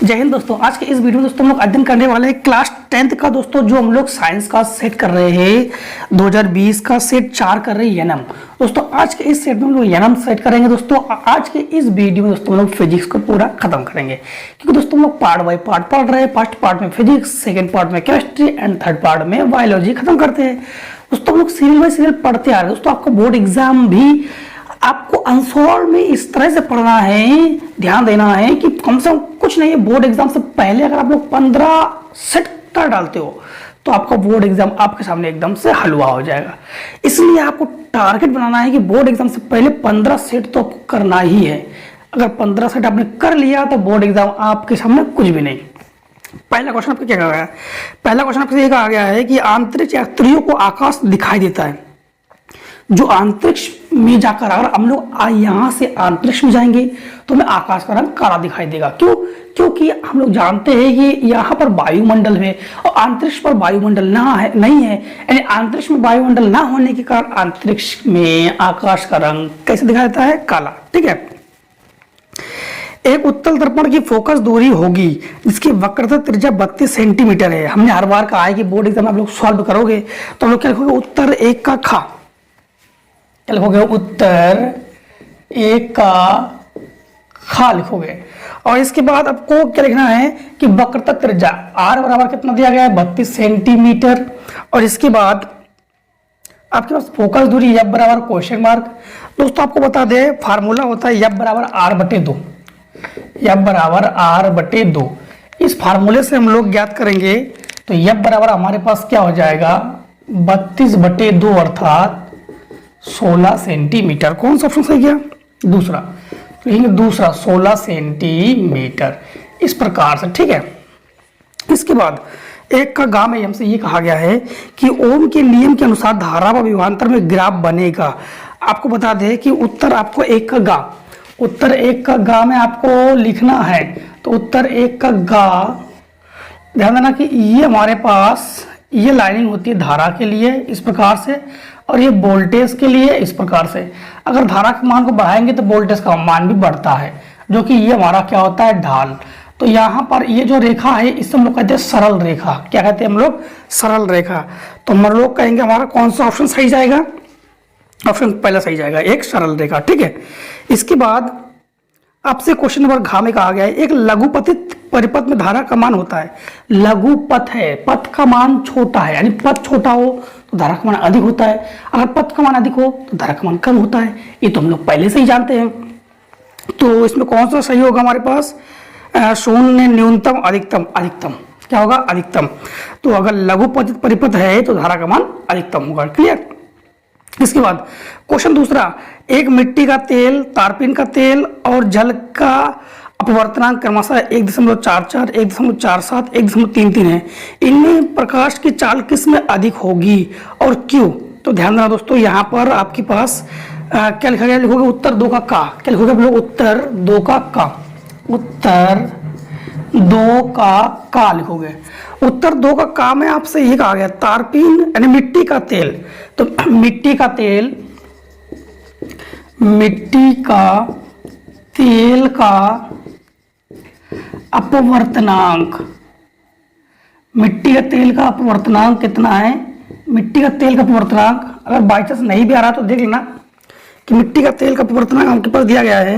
जय हिंद दोस्तों। आज के इस वीडियो में दोस्तों हम लोग अध्ययन करने वाले हैं क्लास 10th का दोस्तों, जो हम लोग साइंस का सेट कर रहे हैं 2020 का सेट 4 कर रहे हैं एनएम। दोस्तों आज के इस सेट में हम लोग एनएम सेट करेंगे। दोस्तों आज के इस वीडियो में दोस्तों हम लोग फिजिक्स को पूरा खत्म करेंगे, क्योंकि दोस्तों हम लोग पार्ट बाय पार्ट पढ़ रहे हैं। फर्स्ट पार्ट में फिजिक्स, सेकेंड पार्ट में केमिस्ट्री एंड थर्ड पार्ट में बायोलॉजी खत्म करते हैं। दोस्तों हम लोग सीरियल बाय सीरियल पढ़ते आ रहे हैं। दोस्तों आपको बोर्ड एग्जाम भी आपको आंसर में इस तरह से पढ़ना है, ध्यान देना है कि कम से कम कुछ नहीं है, बोर्ड एग्जाम से पहले अगर आप लोग 15 सेट कर डालते हो तो आपका बोर्ड एग्जाम आपके सामने एकदम से हलवा हो जाएगा। इसलिए आपको टारगेट बनाना है कि बोर्ड एग्जाम से पहले 15 सेट तो आपको करना ही है। अगर 15 सेट आपने कर लिया तो बोर्ड एग्जाम आपके सामने कुछ भी नहीं। पहला क्वेश्चन आपका क्या कहा गया है? पहला क्वेश्चन आपसे ये कहा गया है कि अंतरिक्ष यात्रियों को आकाश दिखाई देता है। जो अंतरिक्ष में जाकर अगर हम लोग यहां से अंतरिक्ष में जाएंगे तो हमें आकाश का रंग काला दिखाई देगा। क्यों? क्योंकि हम लोग जानते हैं कि यहाँ पर वायुमंडल है और अंतरिक्ष पर वायुमंडल नहीं है, यानी अंतरिक्ष में वायुमंडल ना होने के कारण अंतरिक्ष में आकाश का रंग कैसे दिखाई देता है? काला। ठीक है। एक उत्तल दर्पण की फोकस दूरी होगी जिसकी वक्रता त्रिज्या 32 सेंटीमीटर है। हमने हर बार कहा है कि बोर्ड एग्जाम आप लोग सॉल्व करोगे तो हम लोग क्या लिखोगे? उत्तर 1 का खा, क्या लिखोगे? उत्तर 1 का खा लिखोगे। और इसके बाद आपको क्या लिखना है कि वक्रता त्रिज्या r बराबर कितना दिया गया है? 32 सेंटीमीटर। और इसके बाद आपके पास फोकस दूरी f बराबर क्वेश्चन मार्क। दोस्तों आपको बता दें फार्मूला होता है f बराबर r/2, f बराबर r/2। इस फार्मूले से हम लोग ज्ञात करेंगे तो f बराबर हमारे पास क्या हो जाएगा? 32/2 अर्थात 16 सेंटीमीटर। कौन सा ऑप्शन सही गया? दूसरा। तो दूसरा 16 सेंटीमीटर इस प्रकार से। ठीक है। इसके बाद 1 का गा में हमसे ये कहा गया है कि ओम के नियम के अनुसार धारा व विभवांतर में ग्राफ बनेगा। आपको बता दें कि उत्तर आपको 1 का गा, उत्तर 1 का गा में आपको लिखना है। तो उत्तर 1 का गा, ध्यान देना कि ये हमारे पास ये लाइनिंग होती है धारा के लिए इस प्रकार से, और ये वोल्टेज के लिए इस प्रकार से। अगर धारा के मान को बढ़ाएंगे तो वोल्टेज का मान भी बढ़ता है, जो कि ये हमारा क्या होता है? ढाल। तो यहाँ पर ये जो रेखा है इसे हम लोग कहते हैं सरल रेखा। क्या कहते हैं हम लोग? सरल रेखा। तो हम लोग कहेंगे हमारा कौन सा ऑप्शन सही जाएगा? ऑप्शन पहला सही जाएगा, एक सरल रेखा। ठीक है। इसके बाद आपसे क्वेश्चन नंबर घ में कहा गया है एक लघुपथित परिपथ में धारा का मान होता है। लघुपथ है, पथ का मान छोटा है, यानी पथ छोटा हो तो धारा का मान अधिक होता है, अगर पथ का मान अधिक हो तो धारा का मान कम होता है। ये तो हम लोग पहले से ही जानते हैं। तो इसमें कौन सा सही होगा हमारे पास? शून्य, न्यूनतम, अधिकतम। अधिकतम क्या होगा? अधिकतम। तो अगर लघुपथित परिपथ है तो धारा का मान अधिकतम होगा। क्लियर। इसके बाद क्वेश्चन दूसरा, एक मिट्टी का तेल, तारपीन का तेल और जल का अपवर्तनांक क्रमशः 1.44, 1.47, 1.33 है। इनमें प्रकाश की चाल किस में अधिक होगी और क्यों? तो ध्यान देना दोस्तों, यहाँ पर आपके पास क्या लिखा गया? लिखोगे उत्तर 2 का का। क्या लिखोगे आप लोग? उत्तर 2 का का, उत्तर 2 का लिखोगे। उत्तर 2 का का में आपसे ये कहा गया तारपीन यानी मिट्टी का तेल। तो मिट्टी का तेल, मिट्टी का तेल का अपवर्तनांक, मिट्टी का तेल का अपवर्तनांक कितना है? मिट्टी का तेल का अपवर्तनांक अगर बाई चांस नहीं भी आ रहा तो देख लेना कि मिट्टी का तेल का अपवर्तनांक आपके पास दिया गया है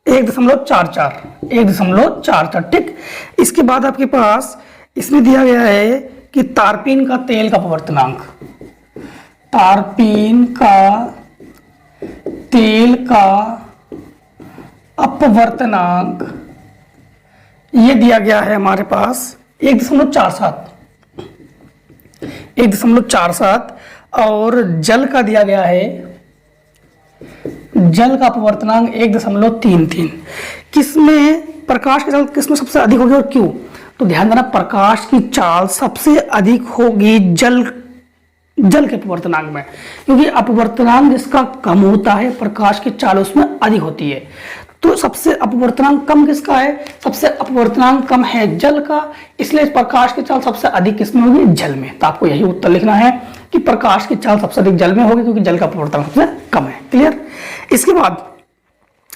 1.44, 1.44। ठीक। इसके बाद आपके पास इसमें दिया गया है कि तारपीन का तेल का अपवर्तनांक, तारपीन का तेल का अपवर्तनांक ये दिया गया है हमारे पास 1.47, 1.47। और जल का दिया गया है, जल का अपवर्तनांक 1.33। किसमें प्रकाश की चाल किसमें सबसे अधिक होगी और क्यों? तो ध्यान देना प्रकाश की चाल सबसे अधिक होगी जल के अपवर्तनांक में, क्योंकि अपवर्तनांक जिसका कम होता है प्रकाश की चाल उसमें अधिक होती है। तो सबसे अपवर्तनांक कम किसका है? सबसे अपवर्तनांक कम है जल का, इसलिए प्रकाश की चाल सबसे अधिक किसमें होगी? जल में। तो आपको यही उत्तर लिखना है कि प्रकाश की चाल सबसे अधिक जल में होगी, क्योंकि जल का अपवर्तनांक सबसे कम है। क्लियर। इसके बाद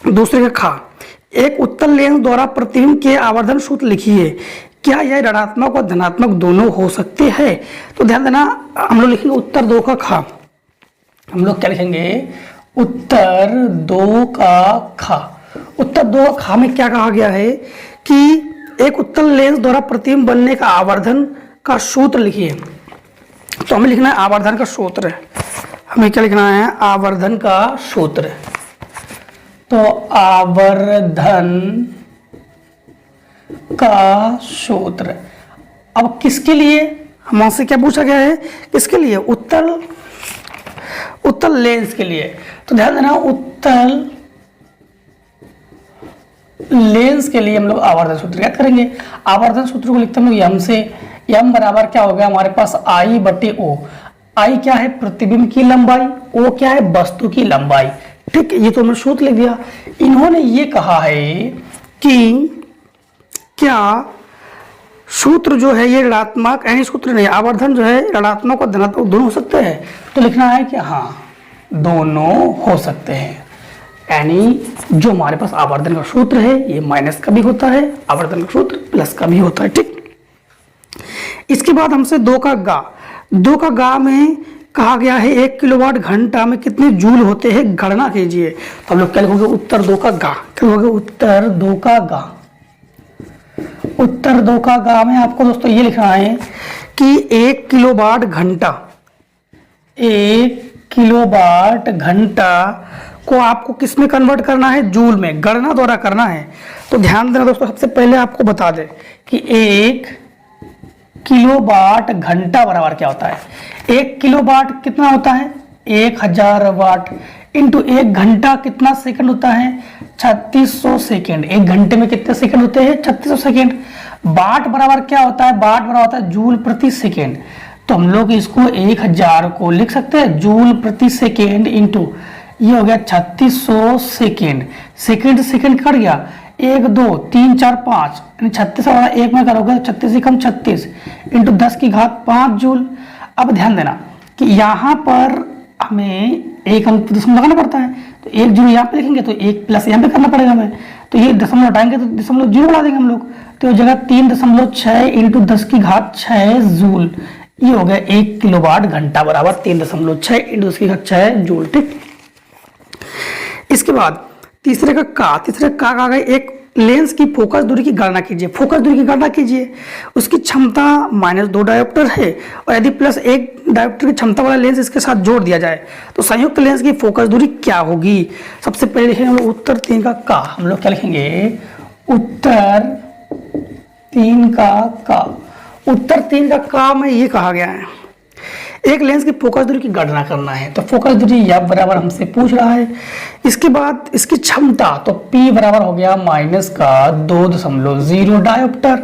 दूसरे का खा, एक उत्तल लेंस द्वारा प्रतिबिंब के आवर्धन सूत्र लिखिए। क्या यह ऋणात्मक और धनात्मक दोनों हो सकते हैं? तो ध्यान देना, हम लोग लिखेंगे उत्तर 2 का खा। हम लोग क्या लिखेंगे? उत्तर 2 का खा। उत्तर 2 का खा में क्या कहा गया है कि एक उत्तल लेंस द्वारा प्रतिबिंब बनने का आवर्धन का सूत्र लिखिए। तो हमें लिखना है आवर्धन का सूत्र। हमें क्या लिखना है? आवर्धन का सूत्र। तो आवर्धन का सूत्र अब किसके लिए? हमसे क्या पूछा गया है? किसके लिए? उत्तल लेंस के लिए। तो ध्यान देना, उत्तल लेंस के लिए हम लोग आवर्धन सूत्र याद करेंगे। आवर्धन सूत्र को लिखते हम लोग यम से। यम बराबर क्या हो गया हमारे पास? आई बटे ओ। आई क्या है? प्रतिबिंब की लंबाई। ओ क्या है? वस्तु की लंबाई। ठीक, ये तो हमने सूत्र लिख दिया। इन्होंने ये कहा है कि क्या सूत्र जो है ये ऋणात्मक, यानी सूत्र नहीं, आवर्धन जो है ऋणात्मक और धनात्मक दोनों हो सकते हैं? तो लिखना है कि हाँ, दोनों हो सकते हैं। यानी जो हमारे पास आवर्धन का सूत्र है ये माइनस का भी होता है, आवर्धन का सूत्र प्लस का भी होता है। ठीक, इसके बाद हमसे 2 का गा में कहा गया है 1 किलोवाट घंटा में कितने जूल होते हैं, गणना कीजिए। तो हम लोग क्या लिखोगे? उत्तर 2 का गा। क्या लिखोगे? उत्तर 2 का गा। उत्तर 2 का गा में आपको दोस्तों ये लिखना है कि 1 किलोवाट घंटा, 1 किलोवाट घंटा को आपको किस में कन्वर्ट करना है? जूल में, गणना द्वारा करना है। तो ध्यान देना दोस्तों, सबसे पहले आपको बता दें कि 1 किलोवाट घंटा बराबर क्या होता है? 1 किलोवाट कितना होता है? 1000 वाट इंटू 1 घंटा कितना सेकंड होता है? 3600 सेकंड। 1 घंटे में कितने सेकंड होते हैं? 3600 सेकंड। वाट बराबर क्या होता है? वाट बराबर होता है जूल प्रति सेकंड। तो हम लोग इसको 1000 को लिख सकते हैं जूल प्रति सेकंड इंटू ये हो गया 3600 सेकंड। सेकंड सेकंड कट गया, 1 2 3 4 5, 36 वाला 1 में करोगे 36 से कम 36 इंटू 10 की घात 5 जूल। अब ध्यान देना कि यहाँ पर हमें एक अंक दशमलव लगाना पड़ता है। तो 1 जूल यहाँ पे लिखेंगे तो 1 प्लस यहाँ पे करना पड़ेगा हमें। तो ये दशमलव हटाएंगे तो दशमलव 0 बढ़ा देंगे हम लोग। तो जगह 3.6 इंटू 10 की घात 6 जूल। ये हो गया 1 किलोवाट घंटा बराबर 3.6 इंटू 10 की घात 6 जूल। ठीक, इसके बाद तीसरे का आ गए, एक लेंस की फोकस दूरी की गणना कीजिए। फोकस दूरी की गणना कीजिए। उसकी क्षमता -2 डायोप्टर है और यदि +1 डायोप्टर की क्षमता वाला लेंस इसके साथ जोड़ दिया जाए तो संयुक्त लेंस की फोकस दूरी क्या होगी? सबसे पहले लिखेंगे हम लोग उत्तर 3 का का। हम लोग क्या लिखेंगे? उत्तर 3 का। उत्तर 3 का में ये कहा गया है एक लेंस की फोकस दूरी की गणना करना है। तो फोकस दूरी या बराबर हमसे पूछ रहा है। इसके बाद इसकी क्षमता, तो P बराबर हो गया -2.0 डायोप्टर।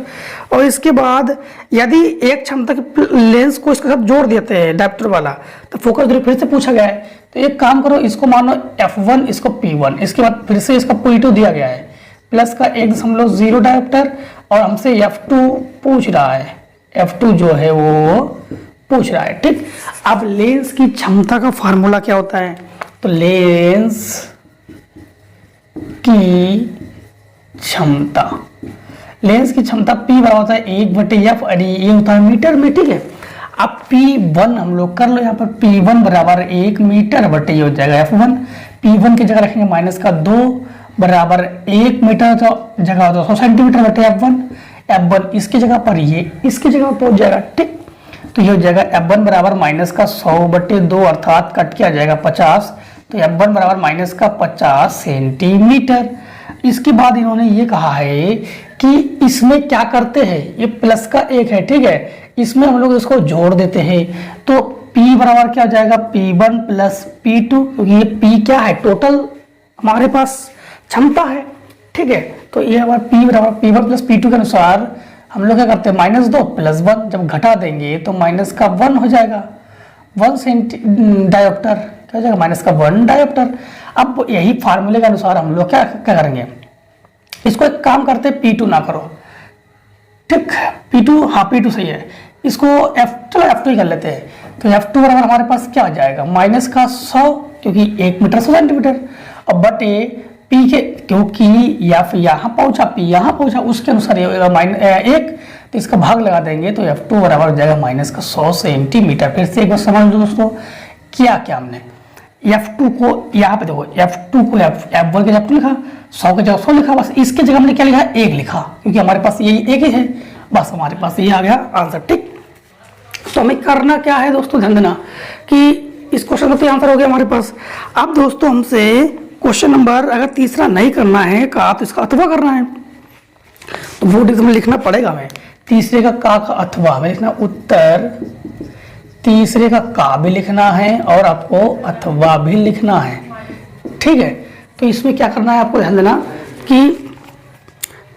और इसके बाद यदि एक क्षमता के लेंस को इसके साथ जोड़ देते हैं डायोप्टर वाला, तो फोकस दूरी फिर से पूछा गया है। तो एक काम करो, इसको मानो F1, इसको P1, इसके बाद फिर से इसका P2 दिया गया है, प्लस का 1.0 डायोप्टर और हमसे F2 पूछ रहा है। F2 जो है वो पूछ रहा है। ठीक, अब लेंस की क्षमता का फार्मूला क्या होता है? तो लेंस की क्षमता, P बराबर होता है 1/f। अरे ये होता है मीटर में। ठीक है, अब P1 हम लोग कर लो। यहाँ पर P1 बराबर 1 मीटर बटे ये हो जाएगा F1। P1 की जगह रखेंगे -2 बराबर 1 मीटर, तो जगह होता है 100 सेंटीमीटर बटे F1। F1 इसकी जगह पर, ये इसकी जगह पर पहुंच जाएगा। ठीक, तो ये हो जाएगा F1 बराबर -100/2 अर्थात कट के आ जाएगा 50। तो F1 बराबर -50 सेंटीमीटर। इसके बाद इन्होंने ये कहा है कि इसमें क्या करते हैं, ये प्लस का 1 है। ठीक है, इसमें हम लोग इसको जोड़ देते हैं। तो P बराबर क्या हो जाएगा? P1 प्लस P2, क्योंकि ये P क्या है? टोटल हमारे पास क्षमता है। ठीक है, तो ये हमारा P बराबर P1 प्लस P2 के अनुसार हम लोग क्या करते हैं? -2 + 1, जब घटा देंगे तो -1 हो जाएगा। 1 डायोप्टर क्या हो जाएगा? -1 डायोप्टर। अब यही फार्मूले के अनुसार हम लोग क्या करेंगे? इसको एक काम करते हैं, P2 ना करो। ठीक, P2, हाँ P2 सही है। इसको चलो F2 ही कर लेते हैं। तो F2 बराबर हमारे पास क्या हो जाएगा? -100, क्योंकि 1 मीटर 100 सेंटीमीटर, और बटे पी के, क्योंकि एफ यहाँ पहुंचा पी यहाँ पहुंचा, उसके अनुसार ये होगा -1, तो इसका भाग लगा देंगे तो F2 बराबर हो जाएगा -100 सेंटीमीटर। फिर से एक बार समझ लो दोस्तों, क्या हमने F2 को यहाँ पे देखो, F2 को F1 के जगह 2 लिखा, 100 के जगह 100 लिखा, बस इसके जगह हमने क्या लिखा 1 लिखा, क्योंकि हमारे पास यही एक ही है, बस हमारे पास ये आ गया आंसर। ठीक, तो हमें करना क्या है दोस्तों, ध्यान देना कि इस क्वेश्चन का तो आंसर हो गया हमारे पास। अब दोस्तों हमसे क्वेश्चन नंबर अगर तीसरा नहीं करना है का, तो इसका अथवा करना है, तो वो डिग्री में लिखना पड़ेगा हमें। तीसरे का अथवा हमें लिखना, उत्तर तीसरे का भी लिखना है और आपको अथवा भी लिखना है। ठीक है, तो इसमें क्या करना है आपको ध्यान देना कि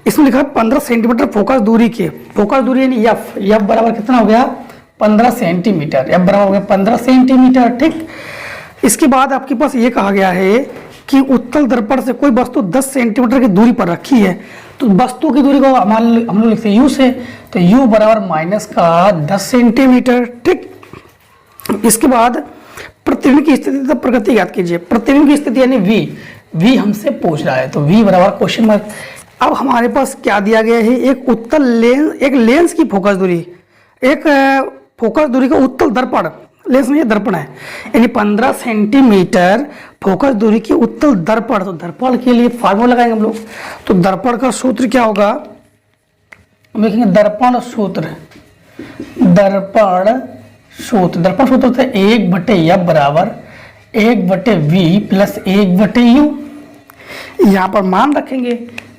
इसमें लिखा है 15 सेंटीमीटर फोकस दूरी के, फोकस दूरी यानी एफ बराबर कितना हो गया 15 सेंटीमीटर, एफ बराबर हो गया 15 सेंटीमीटर। ठीक, इसके बाद आपके पास ये कहा गया है कि उत्तल दर्पण से कोई वस्तु 10 सेंटीमीटर की दूरी पर रखी है, तो वस्तु की दूरी को हम लोग लिखते हैं यू से, तो यू बराबर -10 सेंटीमीटर। ठीक, इसके बाद प्रतिबिंब की स्थिति तथा प्रकृति ज्ञात कीजिए। प्रतिबिंब की स्थिति यानी वी हमसे पूछ रहा है, तो वी बराबर क्वेश्चन मार्क। अब हमारे पास क्या दिया गया है, एक उत्तल लेंस, एक लेंस की फोकस दूरी, एक फोकस दूरी का उत्तल दर्पण, लेंस नहीं दर्पण है, यानी 15 सेंटीमीटर फोकस दूरी की उत्तल दर्पण। तो दर्पण के लिए फार्मूला लगाएंगे हम लोग, तो दर्पण का सूत्र क्या होगा, हम लिखेंगे दर्पण सूत्र, दर्पण सूत्र है 1/F बराबर 1/V प्लस 1/U। यहाँ पर मान रखेंगे,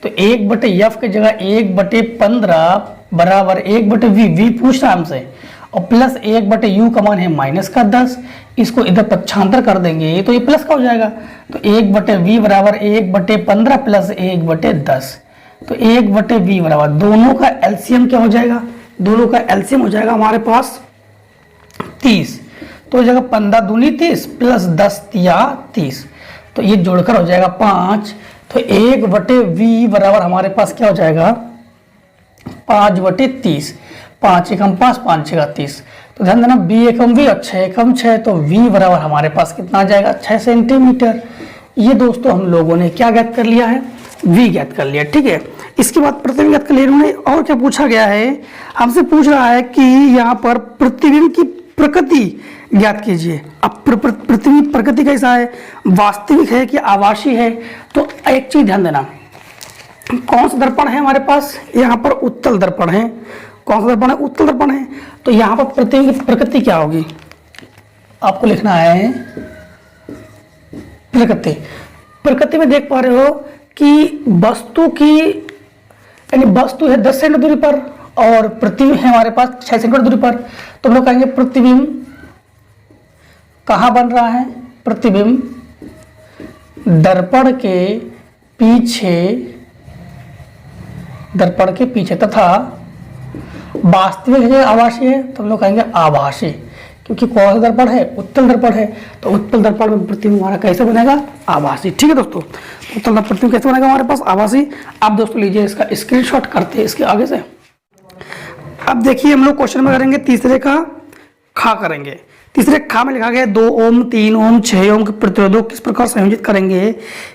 तो 1/F की जगह 1/15 बराबर 1/V, वी पूछ रहा हमसे, और प्लस 1/U का मान है -10, इसको इधर पक्षांतर कर देंगे तो ये प्लस का हो जाएगा, तो 1/V बराबर 1/15 प्लस 1/10, तो 1/V बराबर दोनों का एलसीएम क्या हो जाएगा, दोनों का एलसीएम हो जाएगा हमारे पास 30, तो जगह 15 दूनी 30 प्लस 10 तिया 30, तो ये जोड़कर हो जाएगा 5, तो 1/V बराबर हमारे पास क्या हो जाएगा 5/30, 5 एकम 5, 5 6 30, तो ध्यान देना B एकम V और 6 एकम 6, तो V बराबर हमारे पास कितना आ जाएगा 6 सेंटीमीटर। ये दोस्तों हम लोगों ने क्या ज्ञात कर लिया है, V ज्ञात कर लिया। ठीक है, इसके बाद प्रतिबिंब ज्ञात कर लिया उन्होंने, और क्या पूछा गया है, हमसे पूछ रहा है कि यहाँ पर प्रतिबिंब की प्रकृति ज्ञात कीजिए। अब प्रतिबिंब प्रकृति कैसा है, वास्तविक है कि आभासी है, तो एक चीज ध्यान देना, कौन सा दर्पण है हमारे पास, यहाँ पर उत्तल दर्पण है, कौन सा दर्पण है, उत्तल दर्पण है, तो यहाँ पर प्रतिबिंब की प्रकृति क्या होगी, आपको लिखना है प्रकृति। प्रकृति में देख पा रहे हो कि वस्तु की, यानी वस्तु है 10 सेंटीमीटर दूरी पर और प्रतिबिंब है हमारे पास 6 सेंटीमीटर दूरी पर, तो हम लोग कहेंगे प्रतिबिंब कहाँ बन रहा है, प्रतिबिंब दर्पण के पीछे तथा वास्तविक है आभासी है, तो हम लोग कहेंगे आभासी, क्योंकि कौन सा दर्पण है, उत्तल दर्पण है, तो उत्तल दर्पण में प्रतिबिंब हमारा कैसे बनेगा, आभासी। ठीक है दोस्तों, उत्तल दर्पण प्रतिबिंब कैसे बनेगा हमारे पास, आभासी। आप दोस्तों लीजिए इसका स्क्रीनशॉट करते हैं इसके आगे से। अब देखिए हम लोग क्वेश्चन में करेंगे तीसरे का खा करेंगे। तीसरे खा में लिखा गया 2 ओम 3 ओम 6 ओम के प्रतिरोधों किस प्रकार संयोजित करेंगे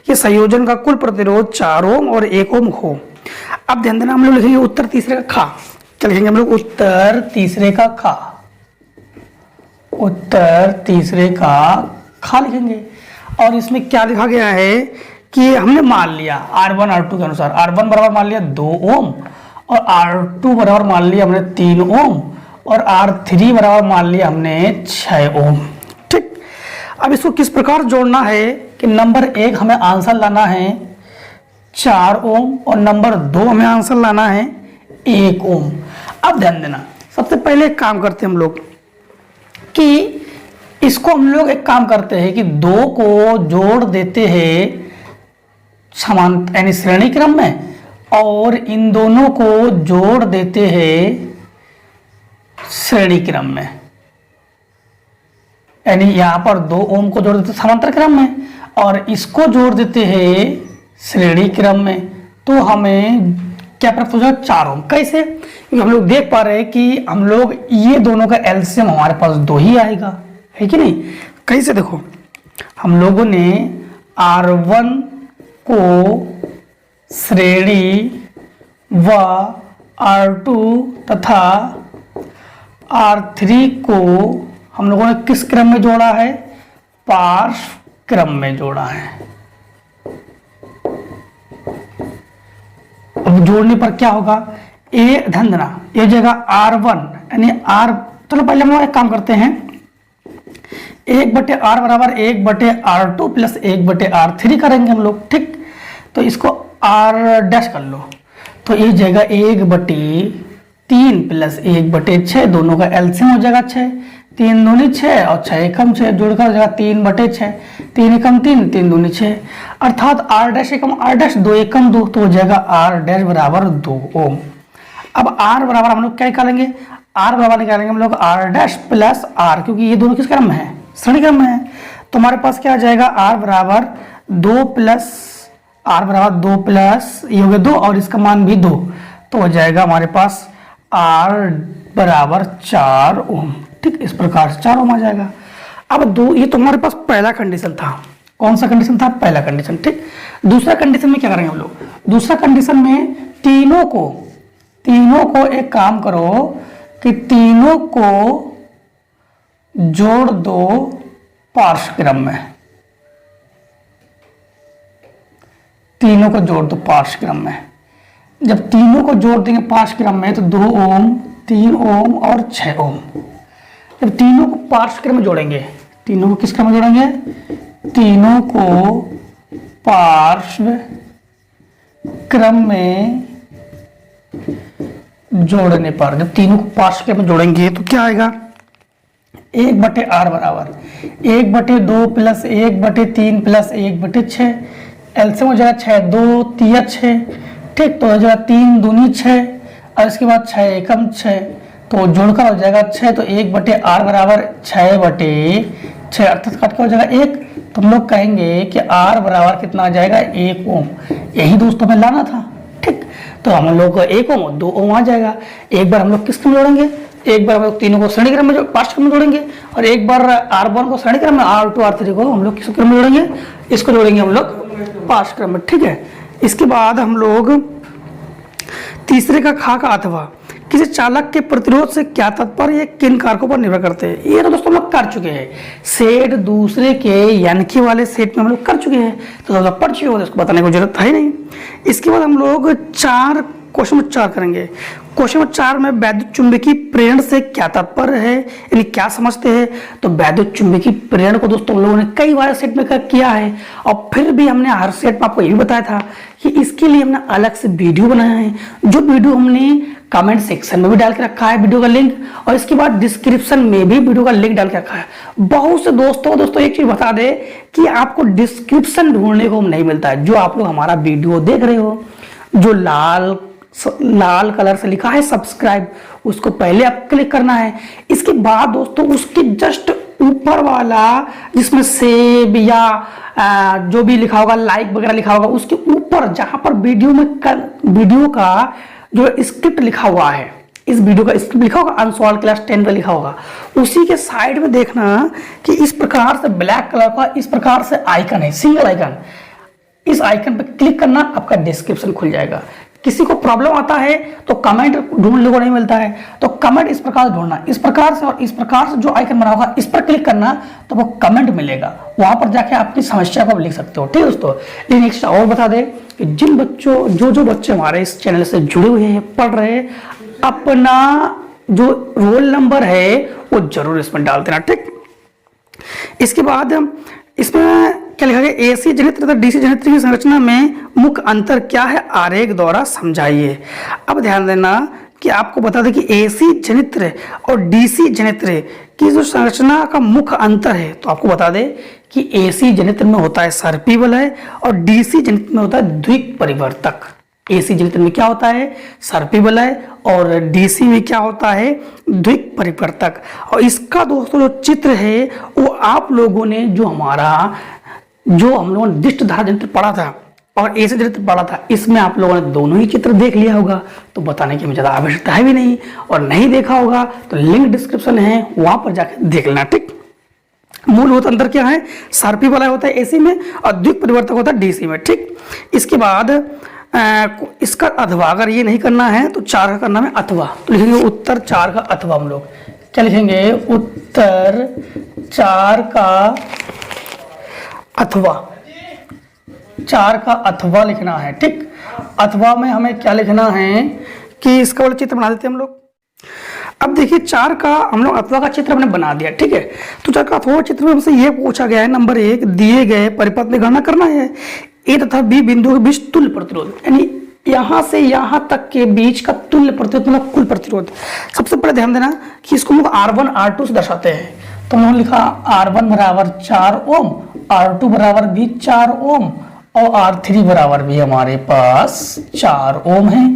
कि संयोजन का कुल प्रतिरोध 4 ओम और 1 ओम हो। अब ध्यान देना, हम लोग लिखेंगे उत्तर तीसरे का खा, क्या लिखेंगे हम लोग, उत्तर तीसरे का खा, उत्तर तीसरे का खा लिखेंगे। और इसमें क्या लिखा गया है कि हमने मान लिया R1 R2 के अनुसार, R1 बराबर मान लिया 2 ओम और R2 बराबर मान लिया हमने 3 ओम और R3 बराबर मान लिया हमने 6 ओम। ठीक, अब इसको किस प्रकार जोड़ना है कि नंबर 1 हमें आंसर लाना है 4 ओम और नंबर 2 हमें आंसर लाना है 1 ओम। अब ध्यान देना, सबसे पहले एक काम करते हैं हम लोग कि इसको हम लोग एक काम करते हैं कि 2 को जोड़ देते हैं समान यानी श्रेणी क्रम में, और इन दोनों को जोड़ देते हैं श्रेणी क्रम में, यानी यहां पर 2 ओम को जोड़ देते समांतर क्रम में और इसको जोड़ देते हैं श्रेणी क्रम में, तो हमें क्या प्राप्त हो जाएगा 4 ओम। कैसे, क्योंकि हम लोग देख पा रहे हैं कि हम लोग ये दोनों का एलसीएम हमारे पास 2 ही आएगा, है कि नहीं। कैसे देखो, हम लोगों ने R1 को श्रेणी व R2 तथा R3 को हम लोगों ने किस क्रम में जोड़ा है? पार्श्व क्रम में जोड़ा है। अब जोड़ने पर क्या होगा? ए ध्यान देना, ये जगह R1 यानी R, चलो पहले हम लोग एक काम करते हैं, 1/R बराबर 1/R2 प्लस 1/R3 करेंगे हम लोग, ठीक। तो इसको R डैश कर लो, तो ये जगह 1/3 प्लस 1/6, दोनों का एलसीएम हो जाएगा 6, 3 दूनी 6 और 6 एकम 6, जोड़कर हो जाएगा 3/6, 3 एकम 3, 3 दूनी 6, अर्थात R डैश एकम R डैश 2 एकम 2, तो हो जाएगा R डैश बराबर 2 ओम। अब R बराबर हम लोग क्या निकालेंगे? R बराबर निकालेंगे हम लोग R डैश प्लस R, क्योंकि ये दोनों किस क्रम में है? श्रेणी क्रम में है। तो हमारे पास क्या आ जाएगा? R बराबर 2 प्लस ये हो गया 2 और इसका मान भी 2, तो हो जाएगा हमारे पास R बराबर 4 ओम, ठीक। इस प्रकार से 4 ओम आ जाएगा। अब दो, ये तो हमारे पास पहला कंडीशन था। कौन सा कंडीशन था? पहला कंडीशन, ठीक। दूसरा कंडीशन में क्या करेंगे हम लोग? दूसरा कंडीशन में तीनों को एक काम करो कि तीनों को जोड़ दो पार्श्व क्रम में, तीनों को जोड़ दो पार्श्व क्रम में। जब तीनों को जोड़ देंगे पार्श्व क्रम में तो 2 ओम, 3 ओम और 6 ओम। जब तीनों को पार्श्व क्रम में जोड़ेंगे, तीनों को किस क्रम में जोड़ेंगे? तीनों को पार्श्व क्रम में जोड़ने पर, जब तीनों को पार्श्व क्रम में जोड़ेंगे तो क्या आएगा? 1/R बराबर 1/2 प्लस 1/3 प्लस 1/6, एलसीएम हो जाएगा 6 2 3 6, ठीक। तो हो जाएगा 3 दूनी 6 और इसके बाद 6 एकम 6, तो जोड़कर हो जाएगा 6, तो 1/R बराबर 6/6, अर्थात कट के हो जाएगा 1। तो हम लोग कहेंगे कि R बराबर कितना आ जाएगा? 1 ओम। यही दोस्तों में लाना था, ठीक। तो हम लोग 1 ओम और 2 ओम आ जाएगा। एक बार हम लोग किस क्रम में जोड़ेंगे? एक बार हम लोग तीनों को श्रेणी क्रम में पार्श्व क्रम में जोड़ेंगे और एक बार R1 को श्रेणी क्रम में, R2 R3 को हम लोग किस क्रम में जोड़ेंगे? इसको जोड़ेंगे हम लोग पार्श्व क्रम में, ठीक है। इसके बाद हम लोग तीसरे का खा का अथवा किसी चालक के प्रतिरोध से क्या तात्पर्य, ये किन कारकों पर निर्भर करते हैं? ये तो दोस्तों हम लोग कर चुके हैं। सेट दूसरे के यानकी वाले सेट में हम लोग कर चुके हैं, तो दोस्तों पढ़ चुके हो, तो इसको बताने की जरूरत है ही नहीं। इसके बाद हम लोग क्वेश्चन नंबर 4 करेंगे। क्वेश्चन नंबर 4 में वैद्युत चुंबकीय प्रेरण से क्या तात्पर्य है, यानी क्या समझते हैं? तो वैद्युत चुंबकीय प्रेरण को दोस्तों हम लोगों ने कई बार सेट में किया है और फिर भी हमने हर सेट में आपको ये भी बताया था कि इसके लिए हमने अलग से वीडियो बनाया है, जो वीडियो हमने कमेंट सेक्शन में भी डाल के रखा है वीडियो का लिंक, और इसके बाद डिस्क्रिप्शन में भी वीडियो का लिंक डाल के रखा है। बहुत से दोस्तों एक चीज बता दे कि आपको डिस्क्रिप्शन ढूंढने को नहीं मिलता है। जो आप लोग हमारा वीडियो देख रहे हो, जो लाल कलर से लिखा है सब्सक्राइब, उसको पहले आप क्लिक करना है। इसके बाद दोस्तों उसके जस्ट ऊपर वाला जिसमें सेव या जो भी लिखा होगा, लाइक वगैरह लिखा होगा, उसके ऊपर जहां पर वीडियो का जो स्क्रिप्ट लिखा हुआ है, इस वीडियो का स्क्रिप्ट लिखा होगा, अनसॉल्व क्लास 10 पे लिखा होगा, उसी के साइड में देखना कि इस प्रकार से ब्लैक कलर का इस प्रकार से आइकन है, सिंगल आइकन। इस आइकन पर क्लिक करना, आपका डिस्क्रिप्शन खुल जाएगा। किसी को प्रॉब्लम आता है तो कमेंट ढूंढने को नहीं मिलता है, तो कमेंट इस प्रकार से ढूंढना, इस प्रकार से, और इस प्रकार से जो आइकन बना होगा इस पर क्लिक करना, तो वो कमेंट मिलेगा, वहां पर जाके अपनी समस्या को लिख सकते हो, ठीक है दोस्तों। लेकिन एक और बता दें कि जिन बच्चों जो बच्चे हमारे इस चैनल से जुड़े हुए हैं, पढ़ रहे हैं, अपना जो रोल नंबर है वो जरूर इसमें डाल देना, ठीक। इसके बाद इसमें क्या लिखा गया? एसी जनित्र तथा डीसी जनित्र की संरचना में मुख्य अंतर क्या है, आरेख द्वारा समझाइए। अब ध्यान देना कि आपको बता दें कि एसी जनित्र और डीसी जनित्र की जो संरचना का मुख्य अंतर है, तो आपको बता दें कि एसी जनित्र में होता है सर्पी वलय और डीसी जनित्र में होता है द्विक परिवर्तक। एसी जनित्र में क्या होता है? सर्पी वलय, और डीसी में क्या होता है? द्विक परिवर्तक। और इसका दोस्तों जो चित्र है वो आप लोगों ने जो हम लोगों ने दिष्ट धारा जनित्र पढ़ा था और एसी जनित्र पढ़ा था, इसमें आप लोगों ने दोनों ही चित्र देख लिया होगा, तो बताने की ज्यादा आवश्यकता है भी नहीं। और नहीं देखा होगा तो लिंक डिस्क्रिप्शन है, वहां पर जाकर देख लेना, ठीक। मूलभूत अंतर क्या है, सार्पी वाला होता है एसी में और द्विक परिवर्तक होता है डीसी में। ठीक, इसके बाद इसका अथवा, अगर ये नहीं करना है तो 4 का करना है अथवा, तो लिखेंगे उत्तर 4 का अथवा। हम लोग क्या लिखेंगे, उत्तर 4 का अथवा, 4 का अथवा लिखना है। ठीक, अथवा में हमें क्या लिखना है कि इसका वाला चित्र बना देते हैं हम लोग। अब देखिए 4 का हम लोग अथवा का चित्र हमने बना दिया। ठीक है, तो 4 का अथवा चित्र में हमसे ये पूछा गया है, नंबर 1, दिए गए परिपथ में गणना करना है ए तथा बी बिंदु के बीच तुल्य प्रतिरोध, यानी यहां से यहां तक के बीच का तुल्य प्रतिरोध मतलब कुल प्रतिरोध। सबसे पहले ध्यान देना कि इसको हम लोग R1 R2 से दर्शाते हैं। तो हमने लिखा R1 बराबर 4 ओम, R2 बराबर भी 4 ओम और R3 बराबर भी हमारे पास 4 ओम है।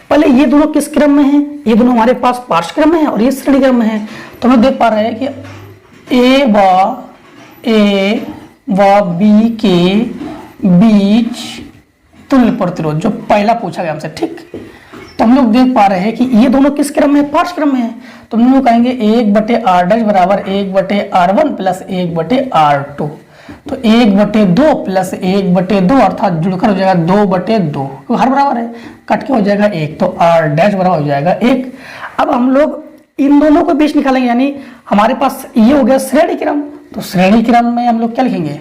पहले ये दोनों किस क्रम में हैं, ये दोनों हमारे पास पार्श्व क्रम में है और ये श्रेणी क्रम में है। तो हम देख पा रहे हैं कि ए व बी के बीच तुल्य प्रतिरोध जो पहला पूछा गया हमसे। ठीक, तो हम लोग देख पा रहे हैं कि ये दोनों किस क्रम में, पार्श्व क्रम में है। तो हम लोग कहेंगे 1/r' बराबर 1/r1 प्लस 1/r2। तो 1/2 प्लस 1/2 अर्थात जुड़कर हो जाएगा 2/2, तो हर बराबर है, कट के हो जाएगा 1, तो r' बराबर हो जाएगा 1। अब हम लोग इन दोनों के बीच निकालेंगे, यानी हमारे पास ये हो गया श्रेणी क्रम। तो श्रेणी क्रम में हम लोग क्या लिखेंगे,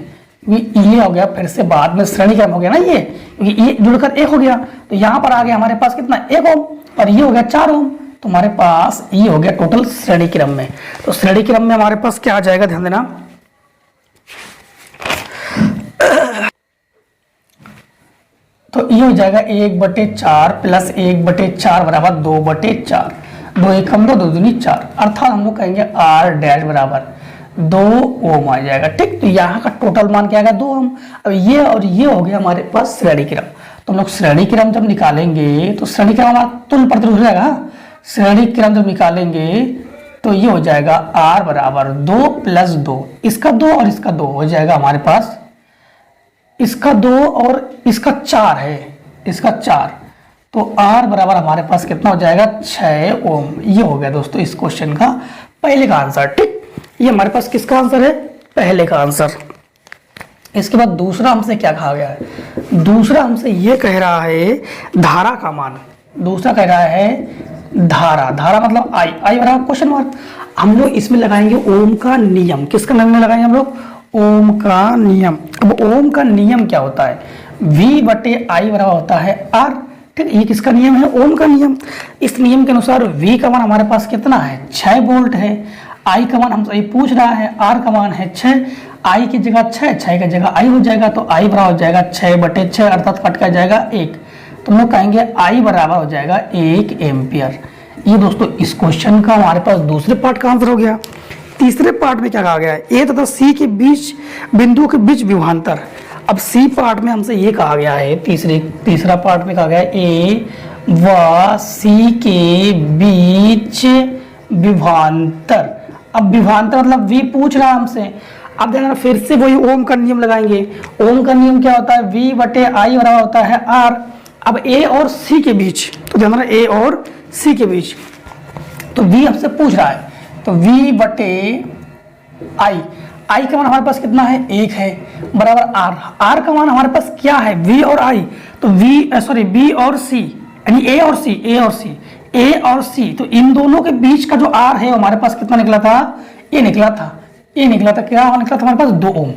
ये हो गया, फिर से बाद में श्रेणी क्रम हो गया ना, ये जुड़कर 1 हो गया। तो यहाँ पर आ गया हमारे पास कितना, 1 ओम, और ये हो गया 4 ओम। तो हमारे पास ये हो गया टोटल श्रेणी क्रम में। तो श्रेणी क्रम में हमारे पास क्या आ जाएगा, ध्यान देना, तो ये हो जाएगा 1/4 प्लस 1/4 बराबर 2/4, 2 1 2, 2 दूनी 4, अर्थात हम लोग कहेंगे R' बराबर 2 ओम आ जाएगा। ठीक, तो यहाँ का टोटल मान क्या आएगा, 2 ओम। अब ये और ये हो गया हमारे पास श्रेणी क्रम। तो हम लोग श्रेणी क्रम जब निकालेंगे तो श्रेणी क्रम हमारा तुल्य प्रतिरोध हो जाएगा। श्रेणी क्रम जब निकालेंगे तो ये हो जाएगा R बराबर 2 प्लस 2, इसका 2 और इसका 2 हो जाएगा हमारे पास, इसका 2 और इसका 4 है, इसका 4, तो R बराबर हमारे पास कितना हो जाएगा, 6 ओम। ये हो गया दोस्तों इस क्वेश्चन का पहले का आंसर। ठीक, ये हमारे पास किसका आंसर है, पहले का आंसर। इसके बाद दूसरा हमसे क्या कहा गया है, दूसरा हमसे ये कह रहा है धारा का मान। दूसरा कह रहा है धारा, धारा मतलब आई बराबर क्वेश्चन मार्क। हम लोग इसमें लगाएंगे ओम का नियम। किसका नियम लगाएंगे हम लोग, ओम का नियम। अब ओम का नियम क्या होता है, V/I बराबर होता है R। ठीक, ये किसका नियम है, ओम का नियम। इस नियम के अनुसार V का मान हमारे पास कितना है, 6 वोल्ट है। I का मान हमसे पूछ रहा है, R का मान है 6, I की जगह 6, 6 की जगह I हो जाएगा, तो I बराबर हो जाएगा 6/6 अर्थात कट का जाएगा 1। तो हम लोग कहेंगे I बराबर हो जाएगा 1 एम्पियर। ये दोस्तों इस क्वेश्चन का हमारे पास दूसरे पार्ट का आंसर हो गया। तीसरे पार्ट में क्या कहा गया है, ए तथा सी के बीच बिंदु के बीच विभवांतर। अब सी पार्ट में हमसे ये कहा गया है, तीसरा पार्ट में कहा गया है ए व सी के बीच विभवांतर। अब विभवांतर मतलब वी पूछ रहा है हमसे। अब देखना फिर से वही ओम का नियम लगाएंगे। ओम का नियम क्या होता है, V/I बराबर होता है R। अब ए और सी के बीच, तो ध्यान रखना ए और सी के बीच, तो V हमसे पूछ रहा है, तो V/I, I का मान हमारे पास कितना है, 1 है, बराबर R। R का मान हमारे पास क्या है, V और I, तो B और C, यानी A और C, तो इन दोनों के बीच का जो R है हमारे पास कितना निकला था, ये निकला था क्या निकला था हमारे पास 2 ओम।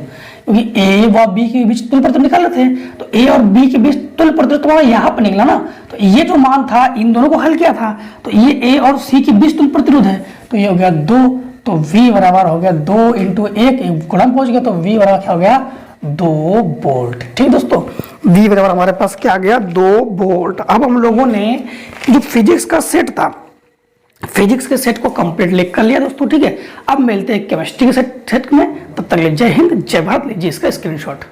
क्योंकि A व B के बीच तुल्य प्रतिरोध निकाल रहे थे, तो A और B के बीच तुल्य प्रतिरोध तो यहाँ पर निकला ना। तो ये जो मान था इन दोनों को हल किया था, तो ये A और C के बीच तुल्य प्रतिरोध है, तो ये हो गया 2। तो V बराबर हो गया 2 × 1 गुणन पहुंच गया, तो V बराबर क्या हो गया, 2 वोल्ट। ठीक दोस्तों, V बराबर हमारे पास क्या आ गया, 2 वोल्ट। अब हम लोगों ने जो फिजिक्स का सेट था, फिजिक्स के सेट को कंप्लीट लिख कर लिया दोस्तों। ठीक है, अब मिलते हैं केमिस्ट्री के सेट में। तब तक ले जय हिंद, जय भारत। लीजिए इसका स्क्रीनशॉट।